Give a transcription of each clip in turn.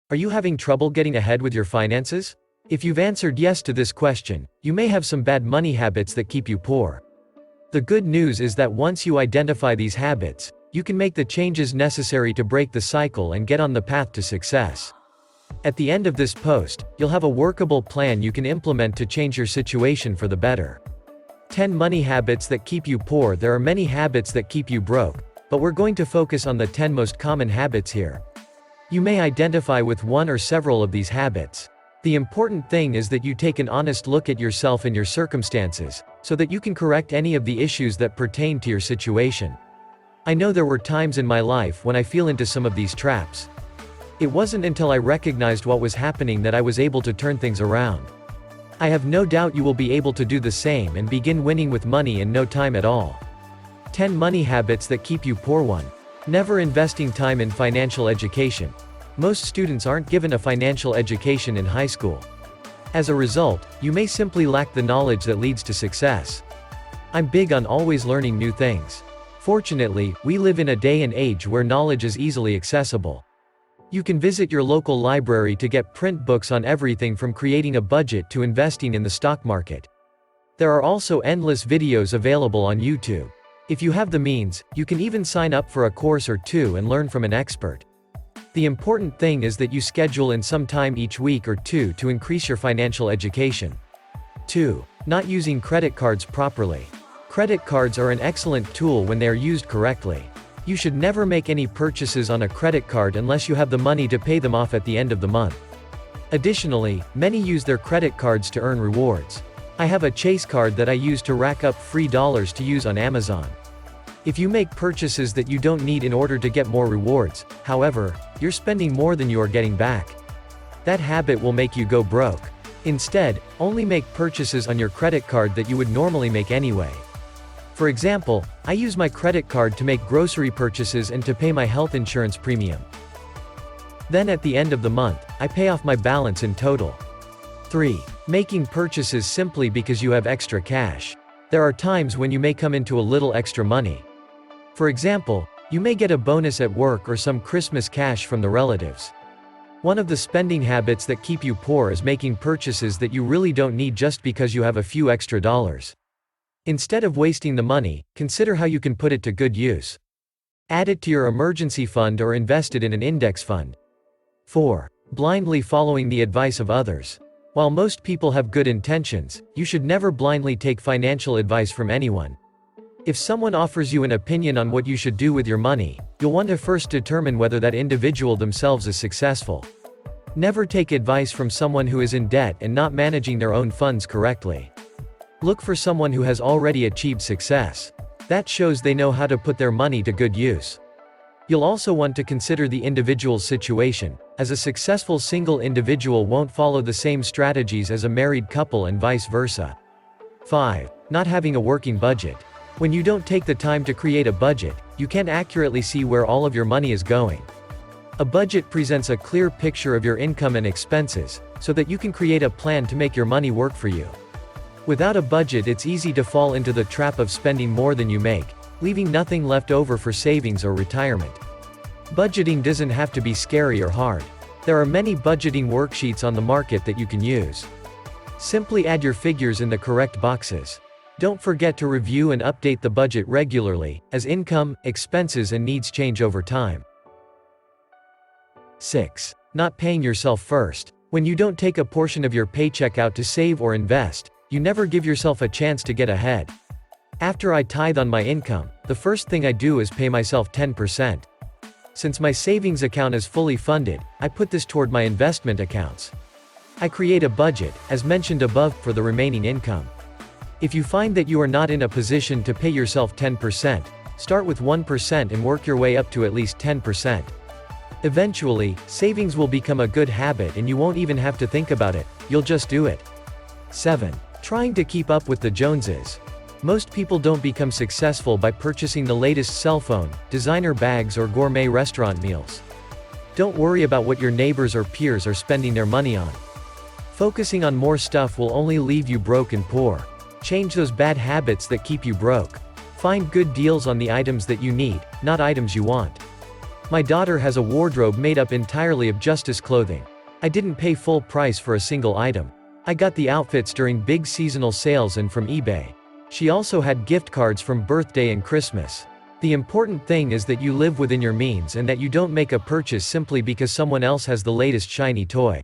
Are you having trouble getting ahead with your finances? If you've answered yes to this question, you may have some bad money habits that keep you poor. The good news is that once you identify these habits, you can make the changes necessary to break the cycle and get on the path to success. At the end of this post, you'll have a workable plan you can implement to change your situation for the better. 10 money habits that keep you poor. There are many habits that keep you broke, but we're going to focus on the 10 most common habits here. You may identify with one or several of these habits. The important thing is that you take an honest look at yourself and your circumstances, so that you can correct any of the issues that pertain to your situation. I know there were times in my life when I fell into some of these traps. It wasn't until I recognized what was happening that I was able to turn things around. I have no doubt you will be able to do the same and begin winning with money in no time at all. 10 money habits that keep you poor. 1. Never investing time in financial education. Most students aren't given a financial education in high school. As a result, you may simply lack the knowledge that leads to success. I'm big on always learning new things. Fortunately, we live in a day and age where knowledge is easily accessible. You can visit your local library to get print books on everything from creating a budget to investing in the stock market. There are also endless videos available on YouTube. If you have the means, you can even sign up for a course or two and learn from an expert. The important thing is that you schedule in some time each week or two to increase your financial education. 2. Not using credit cards properly. Credit cards are an excellent tool when they are used correctly. You should never make any purchases on a credit card unless you have the money to pay them off at the end of the month. Additionally, many use their credit cards to earn rewards. I have a Chase card that I use to rack up free dollars to use on Amazon. If you make purchases that you don't need in order to get more rewards, however, you're spending more than you are getting back. That habit will make you go broke. Instead, only make purchases on your credit card that you would normally make anyway. For example, I use my credit card to make grocery purchases and to pay my health insurance premium. Then at the end of the month, I pay off my balance in total. 3. Making purchases simply because you have extra cash. There are times when you may come into a little extra money. For example, you may get a bonus at work or some Christmas cash from the relatives. One of the spending habits that keep you poor is making purchases that you really don't need just because you have a few extra dollars. Instead of wasting the money, consider how you can put it to good use. Add it to your emergency fund or invest it in an index fund. 4. Blindly following the advice of others. While most people have good intentions, you should never blindly take financial advice from anyone. If someone offers you an opinion on what you should do with your money, you'll want to first determine whether that individual themselves is successful. Never take advice from someone who is in debt and not managing their own funds correctly. Look for someone who has already achieved success. That shows they know how to put their money to good use. You'll also want to consider the individual's situation, as a successful single individual won't follow the same strategies as a married couple and vice versa. 5. Not having a working budget. When you don't take the time to create a budget, you can't accurately see where all of your money is going. A budget presents a clear picture of your income and expenses, so that you can create a plan to make your money work for you. Without a budget, it's easy to fall into the trap of spending more than you make, leaving nothing left over for savings or retirement. Budgeting doesn't have to be scary or hard. There are many budgeting worksheets on the market that you can use. Simply add your figures in the correct boxes. Don't forget to review and update the budget regularly, as income, expenses and needs change over time. 6. Not paying yourself first. When you don't take a portion of your paycheck out to save or invest, you never give yourself a chance to get ahead. After I tithe on my income, the first thing I do is pay myself 10%. Since my savings account is fully funded, I put this toward my investment accounts. I create a budget, as mentioned above, for the remaining income. If you find that you are not in a position to pay yourself 10%, start with 1% and work your way up to at least 10%. Eventually, savings will become a good habit and you won't even have to think about it, you'll just do it. 7. Trying to keep up with the Joneses. Most people don't become successful by purchasing the latest cell phone, designer bags or gourmet restaurant meals. Don't worry about what your neighbors or peers are spending their money on. Focusing on more stuff will only leave you broke and poor. Change those bad habits that keep you broke. Find good deals on the items that you need, not items you want. My daughter has a wardrobe made up entirely of justice clothing. I didn't pay full price for a single item. I got the outfits during big seasonal sales and from eBay. She also had gift cards from birthday and Christmas. The important thing is that you live within your means and that you don't make a purchase simply because someone else has the latest shiny toy.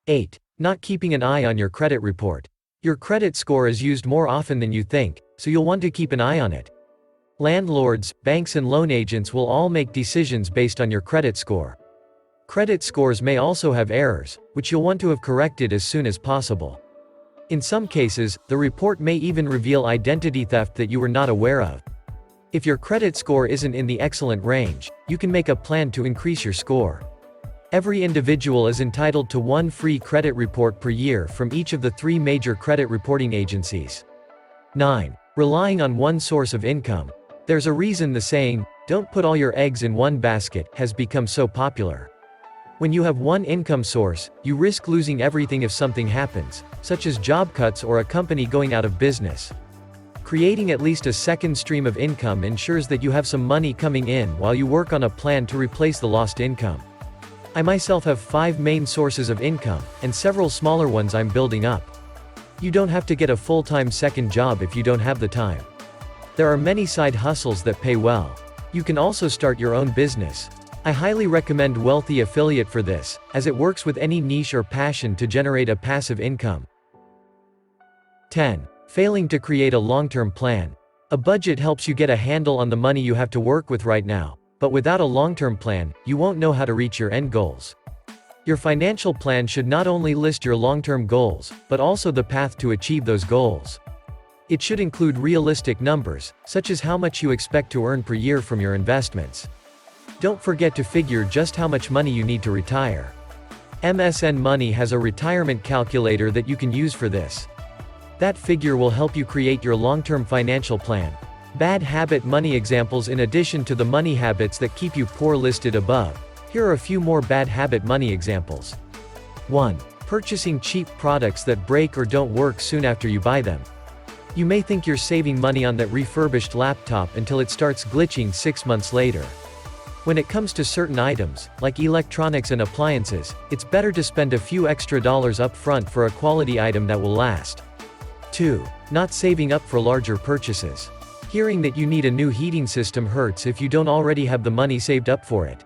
8. Not keeping an eye on your credit report. Your credit score is used more often than you think, so you'll want to keep an eye on it. Landlords, banks and loan agents will all make decisions based on your credit score. Credit scores may also have errors, which you'll want to have corrected as soon as possible. In some cases, the report may even reveal identity theft that you were not aware of. If your credit score isn't in the excellent range, you can make a plan to increase your score. Every individual is entitled to one free credit report per year from each of the 3 major credit reporting agencies. 9. Relying on one source of income. There's a reason the saying, "Don't put all your eggs in one basket," has become so popular. When you have one income source, you risk losing everything if something happens, such as job cuts or a company going out of business. Creating at least a second stream of income ensures that you have some money coming in while you work on a plan to replace the lost income. I myself have 5 main sources of income, and several smaller ones I'm building up. You don't have to get a full-time second job if you don't have the time. There are many side hustles that pay well. You can also start your own business. I highly recommend Wealthy Affiliate for this, as it works with any niche or passion to generate a passive income. 10. Failing to create a long-term plan. A budget helps you get a handle on the money you have to work with right now, but without a long-term plan, you won't know how to reach your end goals. Your financial plan should not only list your long-term goals, but also the path to achieve those goals. It should include realistic numbers, such as how much you expect to earn per year from your investments. Don't forget to figure just how much money you need to retire. MSN Money has a retirement calculator that you can use for this. That figure will help you create your long-term financial plan. Bad habit money examples. In addition to the money habits that keep you poor listed above, here are a few more bad habit money examples. 1. Purchasing cheap products that break or don't work soon after you buy them. You may think you're saving money on that refurbished laptop until it starts glitching 6 months later. When it comes to certain items, like electronics and appliances, it's better to spend a few extra dollars up front for a quality item that will last. 2. Not saving up for larger purchases. Hearing that you need a new heating system hurts if you don't already have the money saved up for it.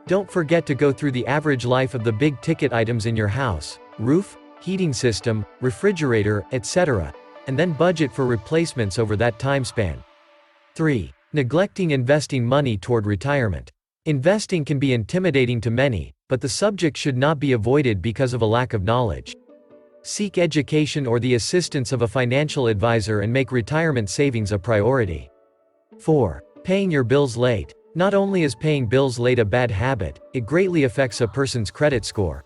Don't forget to go through the average life of the big-ticket items in your house: roof, heating system, refrigerator, etc., and then budget for replacements over that time span. 3. Neglecting investing money toward retirement. Investing can be intimidating to many, but the subject should not be avoided because of a lack of knowledge. Seek education or the assistance of a financial advisor and make retirement savings a priority. 4. Paying your bills late. Not only is paying bills late a bad habit, it greatly affects a person's credit score.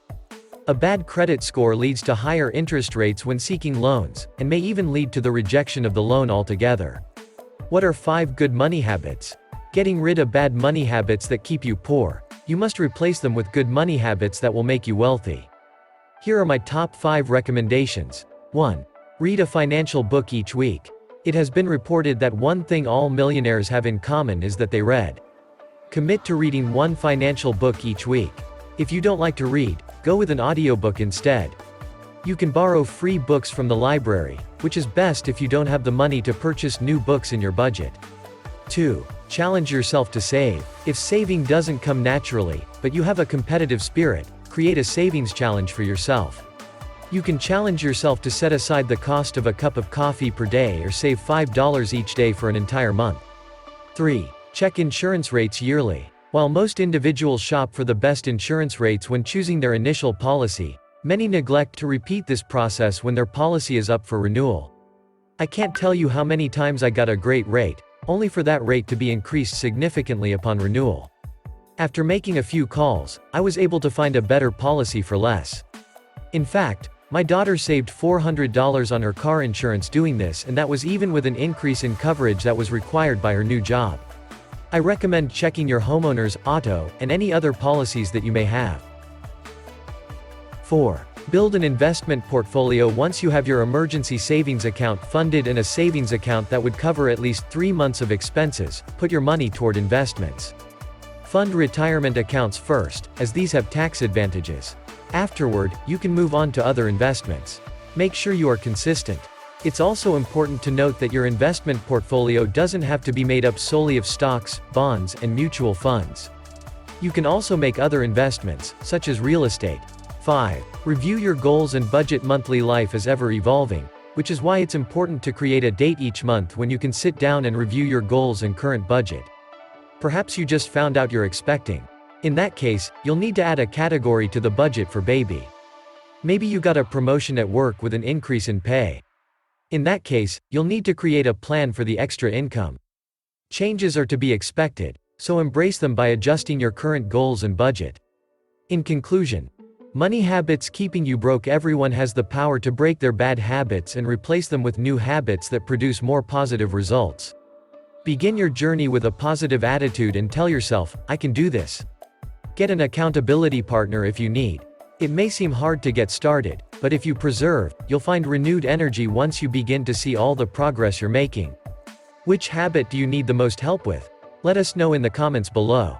A bad credit score leads to higher interest rates when seeking loans, and may even lead to the rejection of the loan altogether. What are 5 good money habits? Getting rid of bad money habits that keep you poor. You must replace them with good money habits that will make you wealthy. Here are my top 5 recommendations. 1. Read a financial book each week. It has been reported that one thing all millionaires have in common is that they read. Commit to reading one financial book each week. If you don't like to read, go with an audiobook instead. You can borrow free books from the library, which is best if you don't have the money to purchase new books in your budget. 2. Challenge yourself to save. If saving doesn't come naturally, but you have a competitive spirit, create a savings challenge for yourself. You can challenge yourself to set aside the cost of a cup of coffee per day or save $5 each day for an entire month. 3. Check insurance rates yearly. While most individuals shop for the best insurance rates when choosing their initial policy, many neglect to repeat this process when their policy is up for renewal. I can't tell you how many times I got a great rate, only for that rate to be increased significantly upon renewal. After making a few calls, I was able to find a better policy for less. In fact, my daughter saved $400 on her car insurance doing this, and that was even with an increase in coverage that was required by her new job. I recommend checking your homeowner's, auto, and any other policies that you may have. 4. Build an investment portfolio. Once you have your emergency savings account funded and a savings account that would cover at least 3 months of expenses, put your money toward investments. Fund retirement accounts first, as these have tax advantages. Afterward, you can move on to other investments. Make sure you are consistent. It's also important to note that your investment portfolio doesn't have to be made up solely of stocks, bonds, and mutual funds. You can also make other investments, such as real estate. 5. Review your goals and budget. Monthly life is ever evolving, which is why it's important to create a date each month when you can sit down and review your goals and current budget. Perhaps you just found out you're expecting. In that case, you'll need to add a category to the budget for baby. Maybe you got a promotion at work with an increase in pay. In that case, you'll need to create a plan for the extra income. Changes are to be expected, so embrace them by adjusting your current goals and budget. In conclusion, money habits keeping you broke. Everyone has the power to break their bad habits and replace them with new habits that produce more positive results. Begin your journey with a positive attitude and tell yourself, I can do this. Get an accountability partner if you need. It may seem hard to get started, but if you persevere, you'll find renewed energy once you begin to see all the progress you're making. Which habit do you need the most help with? Let us know in the comments below.